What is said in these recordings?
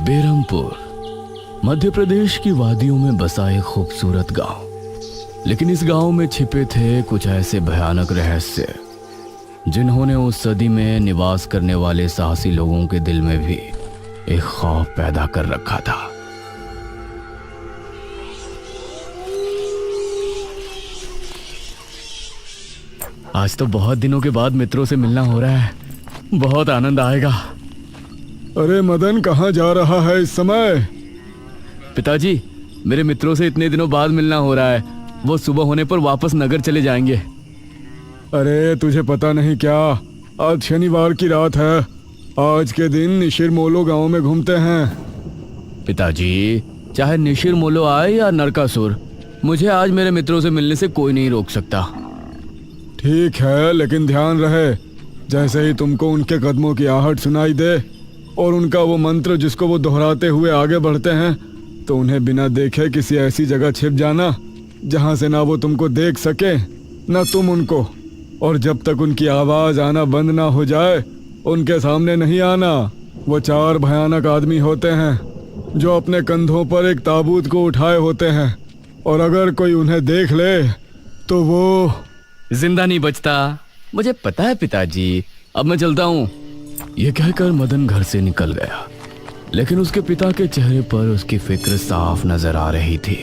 बेरमपुर मध्य प्रदेश की वादियों में बसा एक खूबसूरत गांव। लेकिन इस गांव में छिपे थे कुछ ऐसे भयानक रहस्य जिन्होंने उस सदी में निवास करने वाले साहसी लोगों के दिल में भी एक खौफ पैदा कर रखा था। आज तो बहुत दिनों के बाद मित्रों से मिलना हो रहा है, बहुत आनंद आएगा। अरे मदन, कहाँ जा रहा है इस समय? पिताजी, मेरे मित्रों से इतने दिनों बाद मिलना हो रहा है। वो सुबह होने पर वापस नगर चले जाएंगे। अरे तुझे पता नहीं क्या, आज शनिवार की रात है। आज के दिन निशिर मोलो गांव में घूमते हैं। पिताजी, चाहे निशिर मोलो आए या नरकासुर, मुझे आज मेरे मित्रों से मिलने से कोई नहीं रोक सकता। ठीक है, लेकिन ध्यान रहे, जैसे ही तुमको उनके कदमों की आहट सुनाई दे और उनका वो मंत्र जिसको वो दोहराते हुए आगे बढ़ते हैं, तो उन्हें बिना देखे किसी ऐसी जगह छिप जाना जहां से ना वो तुमको देख सके ना तुम उनको। और जब तक उनकी आवाज आना बंद ना हो जाए उनके सामने नहीं आना। वो 4 भयानक आदमी होते हैं जो अपने कंधों पर एक ताबूत को उठाए होते हैं, और अगर कोई उन्हें देख ले तो वो जिंदा नहीं बचता। मुझे पता है पिताजी, अब मैं चलता हूँ। यह कहकर मदन घर से निकल गया, लेकिन उसके पिता के चेहरे पर उसकी फिक्र साफ नजर आ रही थी।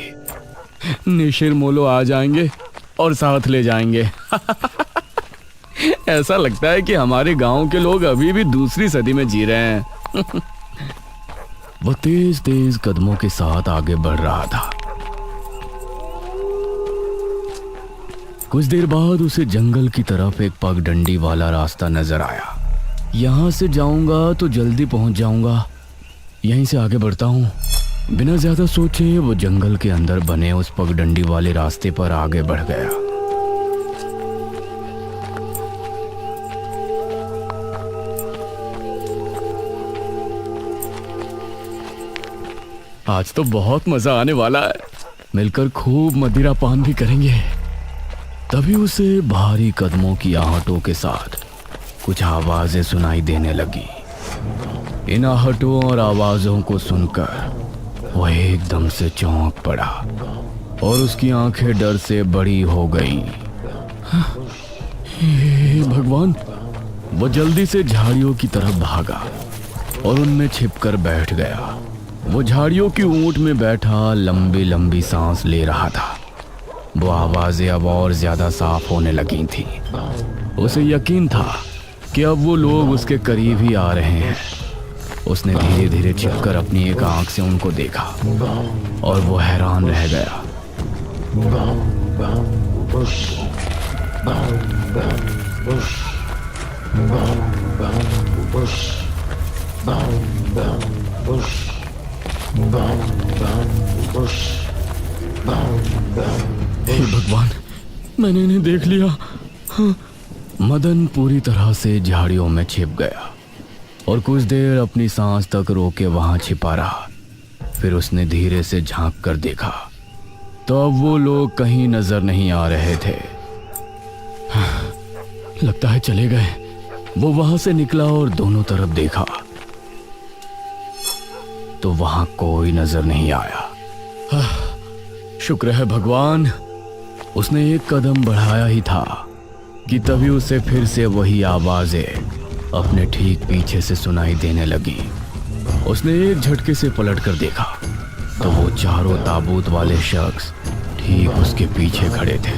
निशिर मोलो आ जाएंगे और साथ ले जाएंगे। ऐसा लगता है कि हमारे गांव के लोग अभी भी दूसरी सदी में जी रहे हैं। वो तेज तेज कदमों के साथ आगे बढ़ रहा था। कुछ देर बाद उसे जंगल की तरफ एक पगडंडी वाला रास्ता नजर आया। यहां से जाऊंगा तो जल्दी पहुंच जाऊंगा, यहीं से आगे बढ़ता हूँ। बिना ज्यादा सोचे वो जंगल के अंदर बने उस पगडंडी वाले रास्ते पर आगे बढ़ गया। आज तो बहुत मजा आने वाला है, मिलकर खूब मदिरा पान भी करेंगे। तभी उसे भारी कदमों की आहटों के साथ कुछ आवाजें सुनाई देने लगी। इन आहटों और आवाजों को सुनकर वह एकदम से चौंक पड़ा और उसकी आंखें डर से बड़ी हो गईं। हे भगवान! वो जल्दी से झाड़ियों की तरफ भागा और उनमें छिपकर बैठ गया। वो झाड़ियों की ऊंट में बैठा लंबी लंबी सांस ले रहा था। वो आवाजें अब और ज्यादा साफ होने लगी थी। उसे यकीन था कि अब वो लोग उसके करीब ही आ रहे हैं। उसने धीरे धीरे छिपकर अपनी एक आंख से उनको देखा और वो हैरान रह गया। हे भगवान, मैंने इन्हें देख लिया। हाँ। मदन पूरी तरह से झाड़ियों में छिप गया और कुछ देर अपनी सांस तक रोके वहां छिपा रहा। फिर उसने धीरे से झांक कर देखा तो अब वो लोग कहीं नजर नहीं आ रहे थे। हाँ, लगता है चले गए। वो वहां से निकला और दोनों तरफ देखा तो वहां कोई नजर नहीं आया। हाँ, शुक्र है भगवान। उसने एक कदम बढ़ाया ही था कि तभी उसे फिर से वही आवाजें अपने ठीक पीछे से सुनाई देने लगी। उसने एक झटके से पलटकर देखा तो वो चारों ताबूत वाले शख्स ठीक उसके पीछे खड़े थे।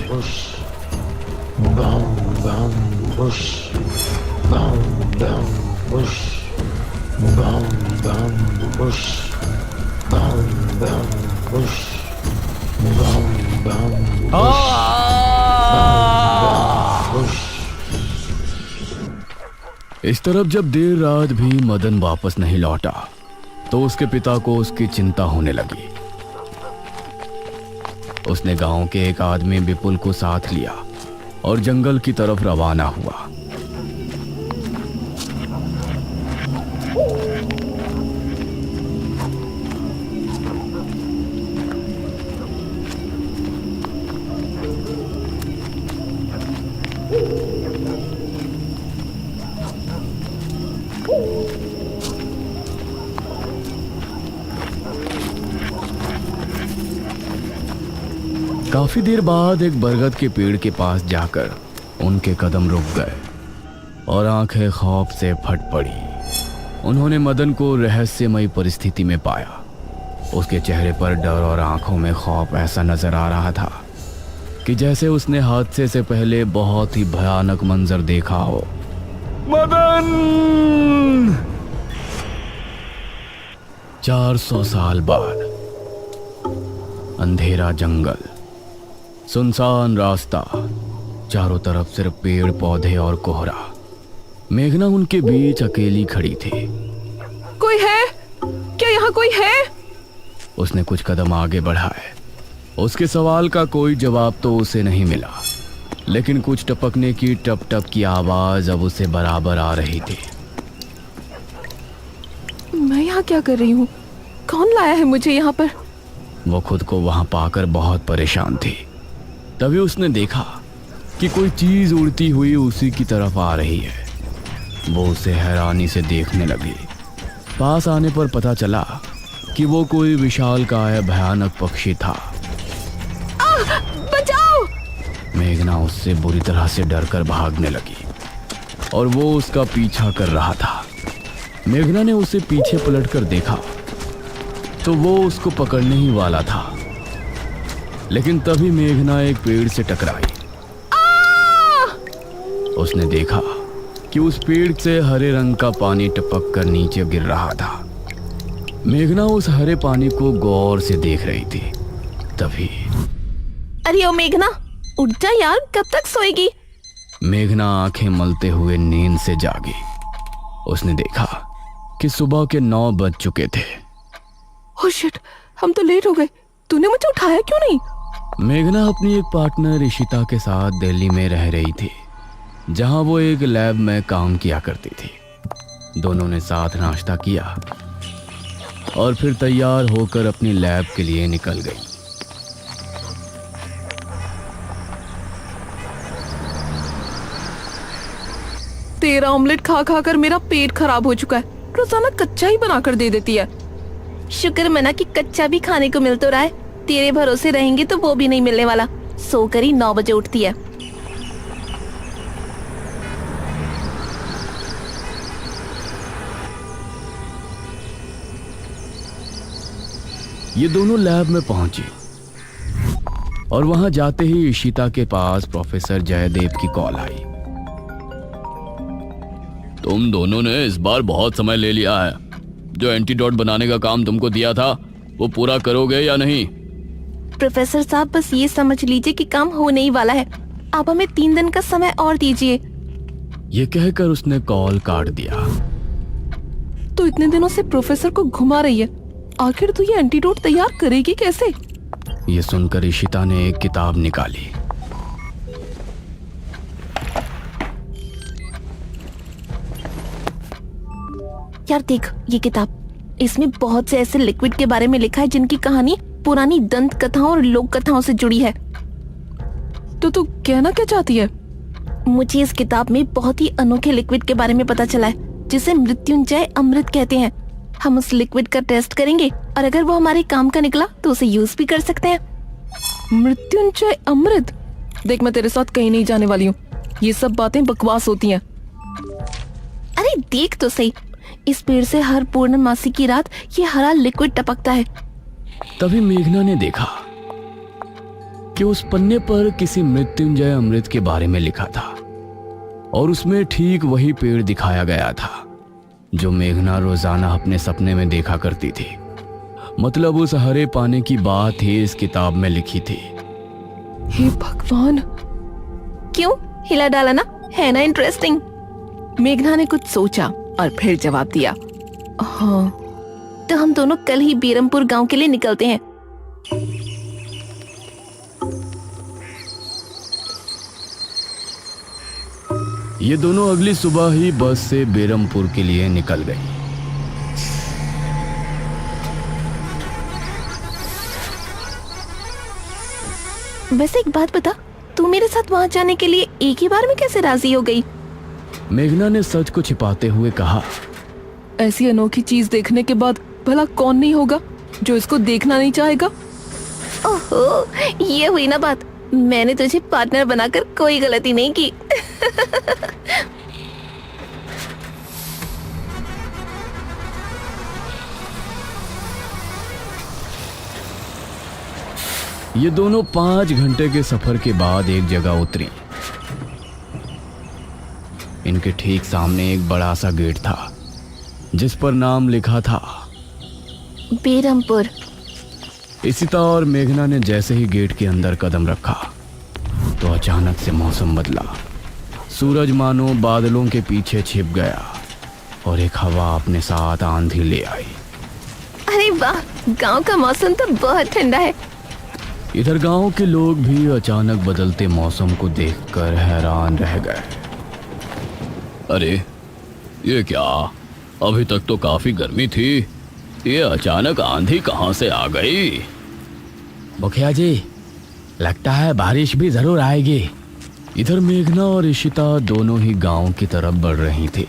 इस तरफ जब देर रात भी मदन वापस नहीं लौटा तो उसके पिता को उसकी चिंता होने लगी। उसने गांव के एक आदमी विपुल को साथ लिया और जंगल की तरफ रवाना हुआ। काफी देर बाद एक बरगद के पेड़ के पास जाकर उनके कदम रुक गए और आंखें खौफ से फट पड़ी। उन्होंने मदन को रहस्यमयी परिस्थिति में पाया। उसके चेहरे पर डर और आंखों में खौफ ऐसा नजर आ रहा था कि जैसे उसने हादसे से पहले बहुत ही भयानक मंजर देखा हो। मदन! 400 साल बाद अंधेरा जंगल, सुनसान रास्ता, चारों तरफ सिर्फ पेड़ पौधे और कोहरा। मेघना उनके बीच अकेली खड़ी थी। कोई है क्या? यहाँ कोई है? उसने कुछ कदम आगे बढ़ाए। उसके सवाल का कोई जवाब तो उसे नहीं मिला, लेकिन कुछ टपकने की टप टप की आवाज अब उसे बराबर आ रही थी। मैं यहाँ क्या कर रही हूँ? कौन लाया है मुझे यहाँ पर? वो खुद को वहां पाकर बहुत परेशान थी। तभी उसने देखा कि कोई चीज उड़ती हुई उसी की तरफ आ रही है। वो उसे हैरानी से देखने लगी। पास आने पर पता चला कि वो कोई विशालकाय भयानक पक्षी था। बचाओ! मेघना उससे बुरी तरह से डरकर भागने लगी और वो उसका पीछा कर रहा था। मेघना ने उसे पीछे पलटकर देखा तो वो उसको पकड़ने ही वाला था, लेकिन तभी मेघना एक पेड़ से टकराई। उसने देखा कि उस पेड़ से हरे रंग का पानी टपक कर नीचे गिर रहा था। मेघना उस हरे पानी को गौर से देख रही थी। तभी अरे ओ मेघना, उठ जा यार, कब तक सोएगी? मेघना आंखें मलते हुए नींद से जागी। उसने देखा कि सुबह के 9 बज चुके थे। ओह शिट, हम तो लेट हो गए। तूने मुझे उठाया क्यों नहीं? मेघना अपनी एक पार्टनर इशिता के साथ दिल्ली में रह रही थी, जहां वो एक लैब में काम किया करती थी। दोनों ने साथ नाश्ता किया और फिर तैयार होकर अपनी लैब के लिए निकल गई। तेरा ऑमलेट खा खा कर मेरा पेट खराब हो चुका है। रोजाना कच्चा ही बना कर दे देती है। शुक्र मना कि कच्चा भी खाने को मिल तो रहा है। तेरे भरोसे रहेंगे तो वो भी नहीं मिलने वाला। सोकर ही 9 बजे उठती है। ये दोनों लैब में पहुंची और वहां जाते ही इशिता के पास प्रोफेसर जयदेव की कॉल आई। तुम दोनों ने इस बार बहुत समय ले लिया है। जो एंटीडोट बनाने का काम तुमको दिया था वो पूरा करोगे या नहीं? प्रोफेसर साहब, बस ये समझ लीजिए कि काम होने ही वाला है। आप हमें 3 दिन का समय और दीजिए। ये कहकर उसने कॉल काट दिया। तो इतने दिनों से प्रोफेसर को घुमा रही है, आखिर तू ये एंटीडोट तैयार करेगी कैसे? ये सुनकर इशिता ने एक किताब निकाली। यार देख ये किताब, इसमें बहुत से ऐसे लिक्विड के बारे में लिखा है जिनकी कहानी पुरानी दंत कथाओं और लोक कथाओं से जुड़ी है। तो तू कहना क्या चाहती है? मुझे इस किताब में बहुत ही अनोखे लिक्विड के बारे में पता चला है, जिसे मृत्युंजय अमृत कहते हैं। हम उस लिक्विड का टेस्ट करेंगे और अगर वो हमारे काम का निकला तो उसे यूज भी कर सकते हैं। मृत्युंजय अमृत? देख, मैं तेरे साथ कहीं नहीं जाने वाली हूँ। ये सब बातें बकवास होती हैं। अरे देख तो सही, इस पेड़ से हर पूर्णमासी की रात ये हरा लिक्विड टपकता है। तभी मेघना ने देखा कि उस पन्ने पर किसी मृत्युंजय अमृत के बारे में लिखा था और उसमें ठीक वही पेड़ दिखाया गया था जो मेघना रोजाना अपने सपने में देखा करती थी। मतलब उस हरे पानी की बात ही इस किताब में लिखी थी। हे भगवान, क्यों हिला डाला ना, है ना इंटरेस्टिंग? मेघना ने कुछ सोचा और फिर जवाब दिया, हाँ तो हम दोनों कल ही बीरमपुर गांव के लिए निकलते हैं। ये दोनों अगली सुबह ही बस से बेरमपुर के लिए निकल गई। वैसे एक बात बता, तू मेरे साथ वहां जाने के लिए एक ही बार में कैसे राजी हो गई? मेघना ने सच को छिपाते हुए कहा, ऐसी अनोखी चीज देखने के बाद भला कौन नहीं होगा जो इसको देखना नहीं चाहेगा? ओहो, ये हुई ना बात। मैंने तुझे पार्टनर बनाकर कोई गलती नहीं की। ये दोनों 5 घंटे के सफर के बाद एक जगह उतरी। इनके ठीक सामने एक बड़ा सा गेट था जिस पर नाम लिखा था बेरमपुर। इशिता और मेघना ने जैसे ही गेट के अंदर कदम रखा तो अचानक से मौसम बदला। सूरज मानो बादलों के पीछे छिप गया और एक हवा अपने साथ आंधी ले आई। अरे वाह, गांव का मौसम तो बहुत ठंडा है। इधर गांव के लोग भी अचानक बदलते मौसम को देखकर हैरान रह गए। अरे ये क्या, अभी तक तो काफी गर्मी थी, ये अचानक आंधी कहां से आ गई? मुखिया जी, लगता है बारिश भी जरूर आएगी। इधर मेघना और इशिता दोनों ही गांव की तरफ बढ़ रही थी।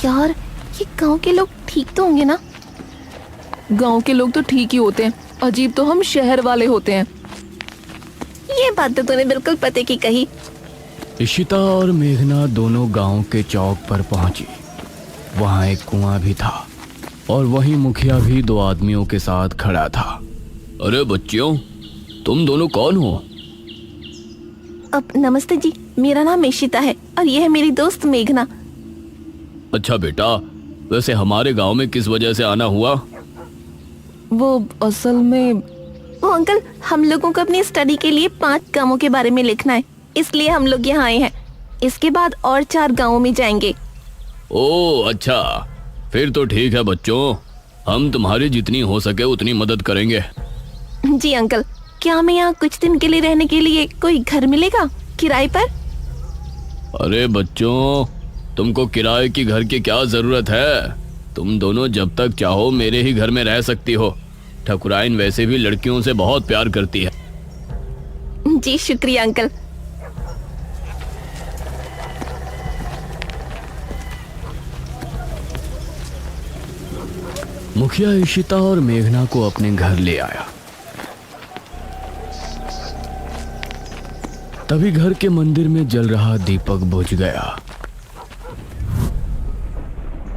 यार, ये गांव के लोग ठीक तो होंगे ना? गांव के लोग तो ठीक ही होते हैं, अजीब तो हम शहर वाले होते हैं। ये बात तो तूने बिल्कुल पते की कही। इशिता और मेघना दोनों गांव के चौक पर पहुंची। वहां एक कुआं भी था और वहीं मुखिया भी 2 आदमियों के साथ खड़ा था। अरे बच्चियों, तुम दोनों कौन हो? अब नमस्ते जी, मेरा नाम इशिता है और ये है मेरी दोस्त मेघना। अच्छा बेटा, वैसे हमारे गांव में किस वजह से आना हुआ? वो असल में वो अंकल, हम लोगों को अपनी स्टडी के लिए 5 गांवों के बारे में लिखना है, इसलिए हम लोग यहाँ आए हैं। इसके बाद और 4 गांवों में जाएंगे। ओह अच्छा, फिर तो ठीक है बच्चों, हम तुम्हारी जितनी हो सके उतनी मदद करेंगे। जी अंकल, क्या हमें यहाँ कुछ दिन के लिए रहने के लिए कोई घर मिलेगा किराए पर? अरे बच्चों, तुमको किराए की घर की क्या जरूरत है? तुम दोनों जब तक चाहो मेरे ही घर में रह सकती हो। ठकुराइन वैसे भी लड़कियों से बहुत प्यार करती है। जी शुक्रिया अंकल। मुखिया इशिता और मेघना को अपने घर ले आया। तभी घर के मंदिर में जल रहा दीपक बुझ गया।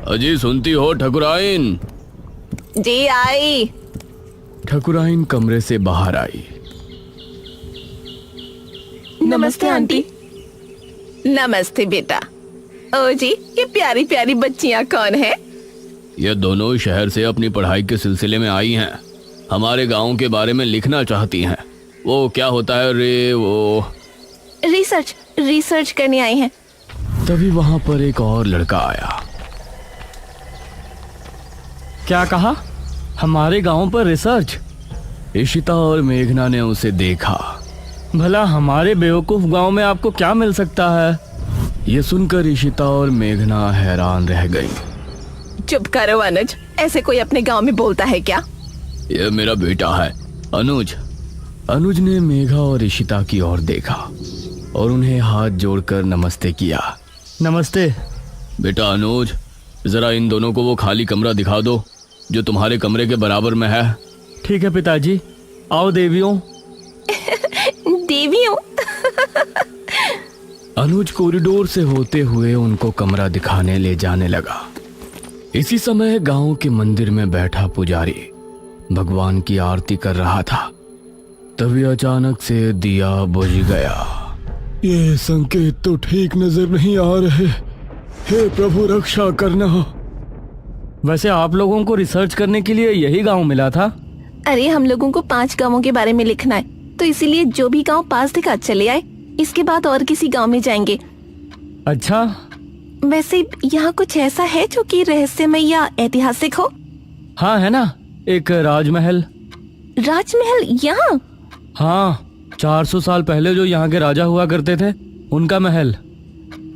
अजी सुनती हो ठकुराइन? जी आई। ठकुराइन कमरे से बाहर आई। नमस्ते आंटी। नमस्ते बेटा। ओ जी, ये प्यारी प्यारी बच्चियां कौन है? ये दोनों शहर से अपनी पढ़ाई के सिलसिले में आई हैं। हमारे गांव के बारे में लिखना चाहती हैं। वो क्या होता है रे, वो रिसर्च करने आई हैं। तभी वहां पर एक और लड़का आया। क्या कहा? हमारे गांव पर रिसर्च? इशिता और मेघना ने उसे देखा। भला हमारे बेवकूफ गांव में आपको क्या मिल सकता है? ये सुनकर इशिता और मेघना हैरान रह गई। चुप करो अनुज, ऐसे कोई अपने गांव में बोलता है क्या? ये मेरा बेटा है अनुज। अनुज ने मेघा और इशिता की ओर देखा और उन्हें हाथ जोड़कर नमस्ते किया। नमस्ते बेटा अनुज, जरा इन दोनों को वो खाली कमरा दिखा दो जो तुम्हारे कमरे के बराबर में है। ठीक है पिताजी, आओ देवियों। देवियों? अनुज कॉरिडोर से होते हुए उनको कमरा दिखाने ले जाने लगा। इसी समय गांव के मंदिर में बैठा पुजारी भगवान की आरती कर रहा था। तभी अचानक से दिया बुझ गया। ये संकेत तो ठीक नजर नहीं आ रहे। हे प्रभु, रक्षा करना। वैसे आप लोगों को रिसर्च करने के लिए यही गांव मिला था? अरे हम लोगों को 5 गांवों के बारे में लिखना है, तो इसीलिए जो भी गांव पास दिखा चले आए। इसके बाद और किसी गांव में जाएंगे। अच्छा, वैसे यहाँ कुछ ऐसा है जो कि रहस्यमय या ऐतिहासिक हो? हाँ है ना, एक राजमहल। राजमहल यहाँ? हाँ, 400 साल पहले जो यहाँ के राजा हुआ करते थे, उनका महल।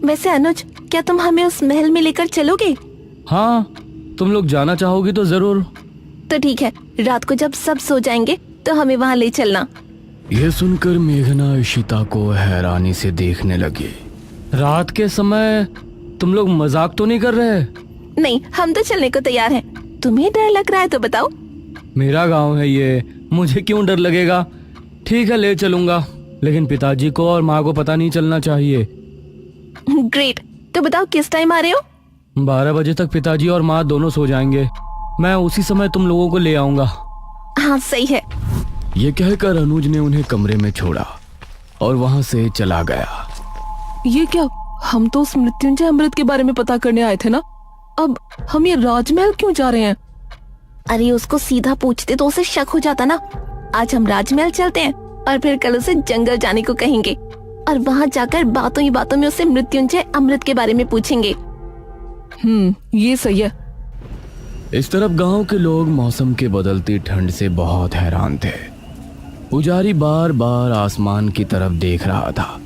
वैसे अनुज, क्या तुम हमें उस महल में लेकर चलोगे? हाँ, तुम लोग जाना चाहोगी तो जरूर। तो ठीक है, रात को जब सब सो जाएंगे तो हमें वहाँ ले चलना। यह सुनकर मेघना इशिता को हैरानी से देखने लगी। रात के समय तुम लोग मजाक तो नहीं कर रहे? नहीं, हम तो चलने को तैयार हैं। तुम्हें डर लग रहा है तो बताओ। मेरा गांव है ये, मुझे क्यों डर लगेगा? ठीक है, ले चलूंगा, लेकिन पिताजी को और माँ को पता नहीं चलना चाहिए। ग्रेट। तो बताओ किस टाइम आ रहे हो? 12 बजे तक पिताजी और माँ दोनों सो जाएंगे। मैं उसी समय तुम लोगों को ले आऊंगा। हाँ सही है। ये कहकर अनुज ने उन्हें कमरे में छोड़ा और वहां से चला गया। ये क्या? हम तो उस मृत्युंजय अमृत के बारे में पता करने आए थे ना। अब हम ये राजमहल क्यों जा रहे हैं? अरे उसको सीधा पूछते तो उसे शक हो जाता ना। आज हम राजमहल चलते हैं और फिर कल उसे जंगल जाने को कहेंगे और वहाँ जाकर बातों ही बातों में उससे मृत्युंजय अमृत के बारे में पूछेंगे। ये सही है। इस तरफ गांव के लोग मौसम के बदलती ठंड से बहुत हैरान थे। पुजारी बार बार आसमान की तरफ देख रहा था,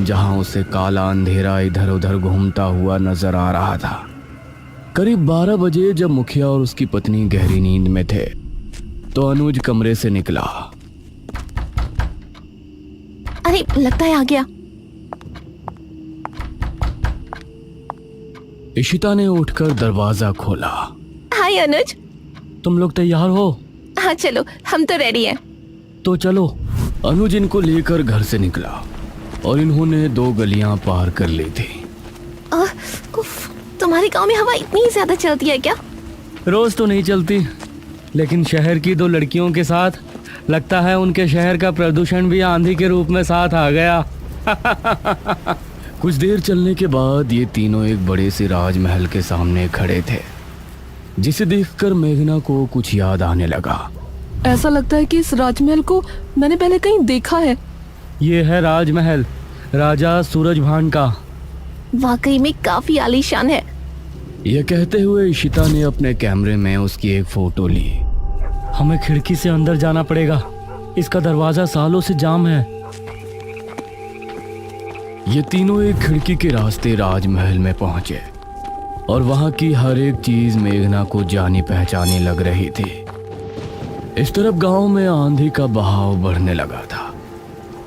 जहां उसे काला अंधेरा इधर उधर घूमता हुआ नजर आ रहा था। करीब 12 बजे जब मुखिया और उसकी पत्नी गहरी नींद में थे तो अनुज कमरे से निकला। अरे लगता है आ गया। इशिता ने उठकर दरवाजा खोला। हाय अनुज। तुम लोग तैयार हो? हाँ चलो, हम तो रेडी हैं। तो चलो। अनुज इनको लेकर घर से निकला और इन्होंने 2 गलियां पार कर ली थी। उफ, तुम्हारे गांव में हवा इतनी ज्यादा चलती है क्या? रोज तो नहीं चलती, लेकिन शहर की 2 लड़कियों के साथ लगता है उनके शहर का प्रदूषण भी आंधी के रूप में साथ आ गया। कुछ देर चलने के बाद ये तीनों एक बड़े से राजमहल के सामने खड़े थे, जिसे देखकर मेघना को कुछ याद आने लगा। ऐसा लगता है कि इस राजमहल को मैंने पहले कहीं देखा है। ये है राजमहल, राजा सूरजभान का। वाकई में काफी आलीशान है। यह कहते हुए इशिता ने अपने कैमरे में उसकी एक फोटो ली। हमें खिड़की से अंदर जाना पड़ेगा, इसका दरवाजा सालों से जाम है। ये तीनों एक खिड़की के रास्ते राजमहल में पहुंचे और वहां की हर एक चीज मेघना को जानी पहचानी लग रही थी। इस तरफ गांव में आंधी का बहाव बढ़ने लगा था।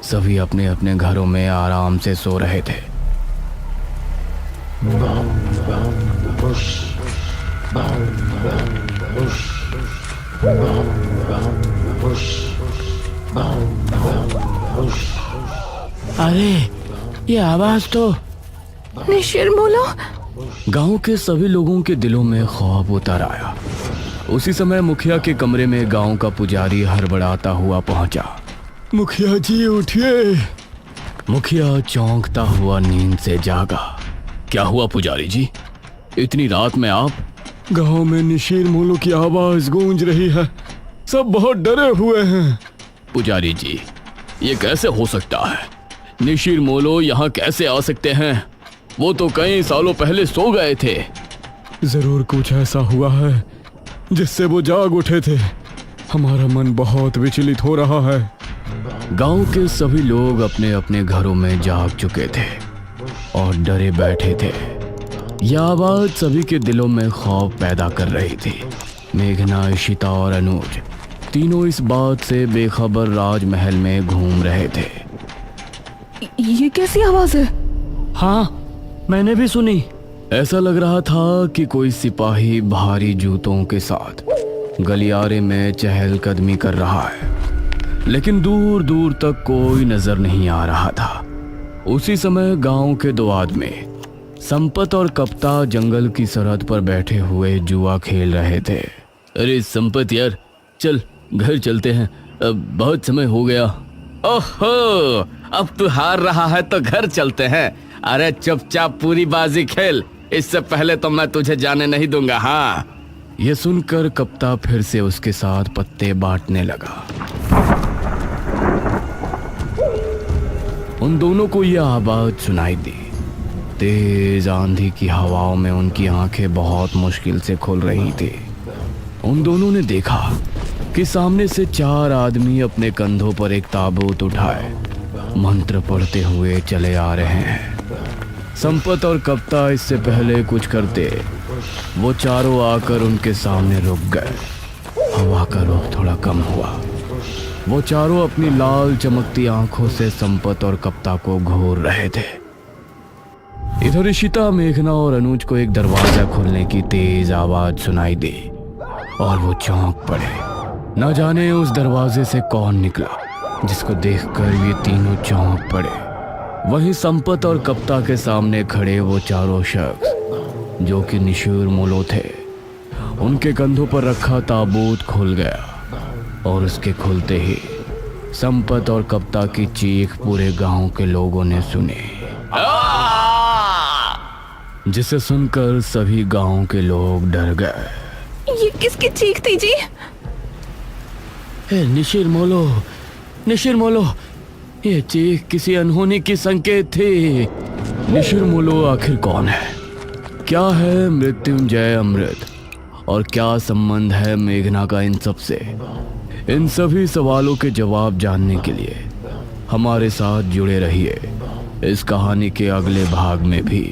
सभी अपने अपने घरों में आराम से सो रहे थे। अरे ये आवाज तो निशिरमोलो। गांव के सभी लोगों के दिलों में खौफ उतर आया। उसी समय मुखिया के कमरे में गांव का पुजारी हड़बड़ाता हुआ पहुंचा। मुखिया जी उठिए। मुखिया चौंकता हुआ नींद से जागा। क्या हुआ पुजारी जी, इतनी रात में आप? गांव में निशीर मोलो की आवाज गूंज रही है, सब बहुत डरे हुए हैं। पुजारी जी, ये कैसे हो सकता है? निशीर मोलो यहाँ कैसे आ सकते हैं? वो तो कई सालों पहले सो गए थे। जरूर कुछ ऐसा हुआ है जिससे वो जाग उठे थे। हमारा मन बहुत विचलित हो रहा है। गांव के सभी लोग अपने अपने घरों में जाग चुके थे और डरे बैठे थे। यह आवाज सभी के दिलों में खौफ पैदा कर रही थी। मेघना, इशिता और अनुज तीनों इस बात से बेखबर राजमहल में घूम रहे थे। ये कैसी आवाज है? हाँ, मैंने भी सुनी। ऐसा लग रहा था कि कोई सिपाही भारी जूतों के साथ गलियारे में चहलकदमी कर रहा है, लेकिन दूर दूर तक कोई नजर नहीं आ रहा था। उसी समय गांव के 2 आदमी संपत और कप्ता जंगल की सरहद पर बैठे हुए जुआ खेल रहे थे। अरे संपत यार, चल घर चलते हैं, अब बहुत समय हो गया। ओहो, अब तू हार रहा है तो घर चलते हैं। अरे चुपचाप पूरी बाजी खेल, इससे पहले तो मैं तुझे जाने नहीं दूंगा। हाँ। यह सुनकर कप्ता फिर से उसके साथ पत्ते बांटने लगा। उन दोनों को यह आवाज सुनाई दी। तेज आंधी की हवाओं में उनकी आंखें बहुत मुश्किल से खुल रही थी। उन दोनों ने देखा कि सामने से 4 आदमी अपने कंधों पर एक ताबूत उठाए मंत्र पढ़ते हुए चले आ रहे हैं। संपत और कप्ता इससे पहले कुछ करते, वो चारों आकर उनके सामने रुक गए। हवा का रुख थोड़ा कम हुआ। वो चारों अपनी लाल चमकती आंखों से संपत और कप्ता को घूर रहे थे। इधर इशिता, मेघना और अनुज को एक दरवाजा खुलने की तेज आवाज सुनाई दी और वो चौंक पड़े। न जाने उस दरवाजे से कौन निकला, जिसको देखकर ये तीनों चौंक पड़े। वहीं संपत और कप्ता के सामने खड़े वो चारों शख्स जो कि निशूर मोलो थे। उनके कंधों पर रखा ताबूत खुल गया और उसके खुलते ही संपत और कप्ता की चीख पूरे गांव के लोगों ने सुनी, जिसे सुनकर सभी गांव के लोग डर गए। ये किसकी चीख थी जी? निशिर मोलो, ये चीख किसी अनहोनी की संकेत थी। निशिर मोलो आखिर कौन है? क्या है मृत्युंजय अमृत? और क्या संबंध है मेघना का इन सब से? इन सभी सवालों के जवाब जानने के लिए हमारे साथ जुड़े रहिए इस कहानी के अगले भाग में भी।